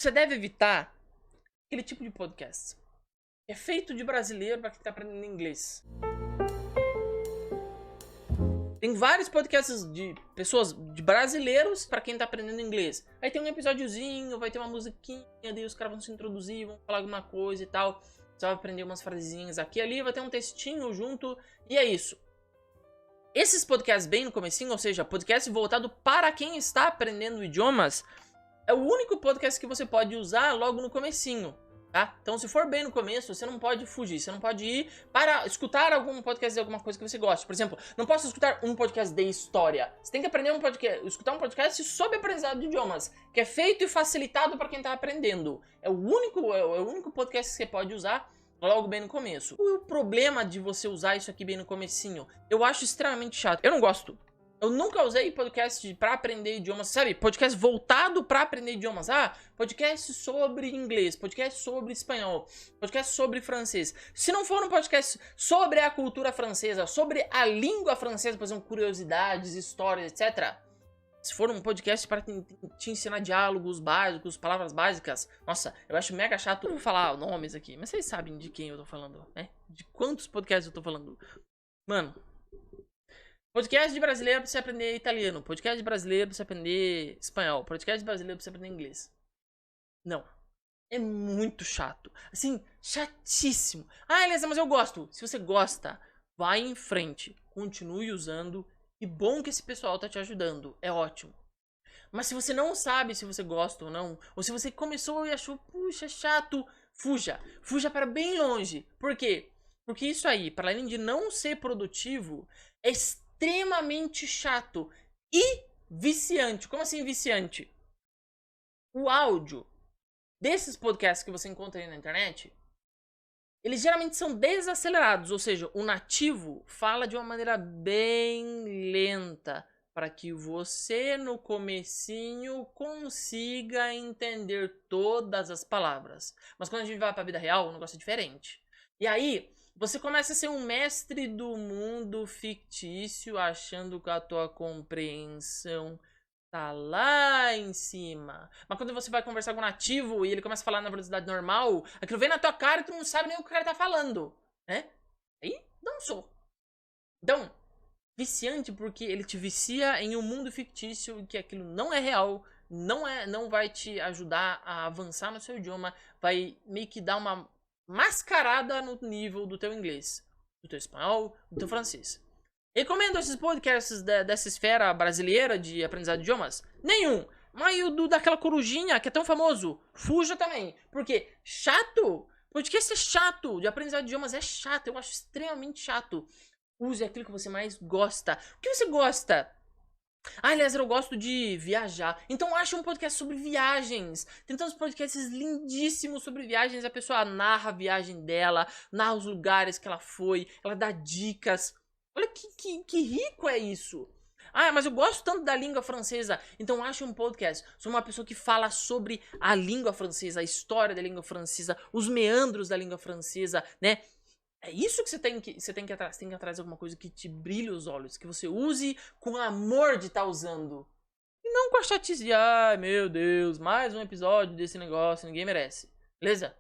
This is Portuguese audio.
Você deve evitar aquele tipo de podcast que é feito de brasileiro para quem tá aprendendo inglês. Tem vários podcasts de pessoas, de brasileiros, pra quem tá aprendendo inglês. Aí tem um episódiozinho, vai ter uma musiquinha, daí os caras vão se introduzir, vão falar alguma coisa e tal. Você vai aprender umas frasezinhas aqui e ali, vai ter um textinho junto, e é isso. Esses podcasts bem no comecinho, ou seja, podcast voltado para quem está aprendendo idiomas, é o único podcast que você pode usar logo no comecinho. Tá? Então, se for bem no começo, você não pode fugir, você não pode ir para escutar algum podcast de alguma coisa que você gosta. Por exemplo, não posso escutar um podcast de história. Você tem que aprender escutar um podcast sobre aprendizado de idiomas, que é feito e facilitado para quem está aprendendo. É o único podcast que você pode usar logo bem no começo. Qual é o problema de você usar isso aqui bem no comecinho? Eu acho extremamente chato. Eu não gosto. Eu nunca usei podcast pra aprender idiomas, sabe? Podcast voltado pra aprender idiomas. Ah, podcast sobre inglês, podcast sobre espanhol, podcast sobre francês. Se não for um podcast sobre a cultura francesa, sobre a língua francesa, por exemplo, curiosidades, histórias, etc. Se for um podcast para te ensinar diálogos básicos, palavras básicas, nossa, eu acho mega chato. Eu vou falar nomes aqui, mas vocês sabem de quem eu tô falando, né? De quantos podcasts eu tô falando. Mano... Podcast de brasileiro pra você aprender italiano. Podcast de brasileiro pra você aprender espanhol. Podcast de brasileiro pra você aprender inglês. Não. É muito chato. Assim, chatíssimo. Ah, Elisa, mas eu gosto. Se você gosta, vai em frente. Continue usando. E bom que esse pessoal tá te ajudando. É ótimo. Mas se você não sabe se você gosta ou não, ou se você começou e achou, puxa, chato, fuja. Fuja para bem longe. Por quê? Porque isso aí, para além de não ser produtivo, é extremamente chato e viciante. Como assim viciante? O áudio desses podcasts que você encontra aí na internet, eles geralmente são desacelerados, ou seja, o nativo fala de uma maneira bem lenta para que você no comecinho consiga entender todas as palavras. Mas quando a gente vai para a vida real, o negócio é diferente. E aí, você começa a ser um mestre do mundo fictício, achando que a tua compreensão tá lá em cima. Mas quando você vai conversar com um nativo e ele começa a falar na velocidade normal, aquilo vem na tua cara e tu não sabe nem o que o cara tá falando, né? Aí, não sou. Então, viciante porque ele te vicia em um mundo fictício que aquilo não é real, não vai te ajudar a avançar no seu idioma, vai meio que dar uma mascarada no nível do teu inglês, do teu espanhol, do teu francês. Recomendo esses podcasts dessa esfera brasileira de aprendizado de idiomas? Nenhum. Mas o daquela corujinha que é tão famoso, fuja também. Porque chato? Podcast é chato. De aprendizado de idiomas é chato. Eu acho extremamente chato. Use aquilo que você mais gosta. O que você gosta? Ah, aliás, eu gosto de viajar. Então acha um podcast sobre viagens. Tem tantos podcasts lindíssimos sobre viagens. A pessoa narra a viagem dela, narra os lugares que ela foi, ela dá dicas. Olha que rico é isso. Ah, mas eu gosto tanto da língua francesa. Então acha um podcast sobre uma pessoa que fala sobre a língua francesa, a história da língua francesa, os meandros da língua francesa, né? É isso que você tem que ir atrás. Você tem que ir atrás de alguma coisa que te brilhe os olhos, que você use com amor de estar usando. E não com a chatice de, ai meu Deus, mais um episódio desse negócio, ninguém merece. Beleza?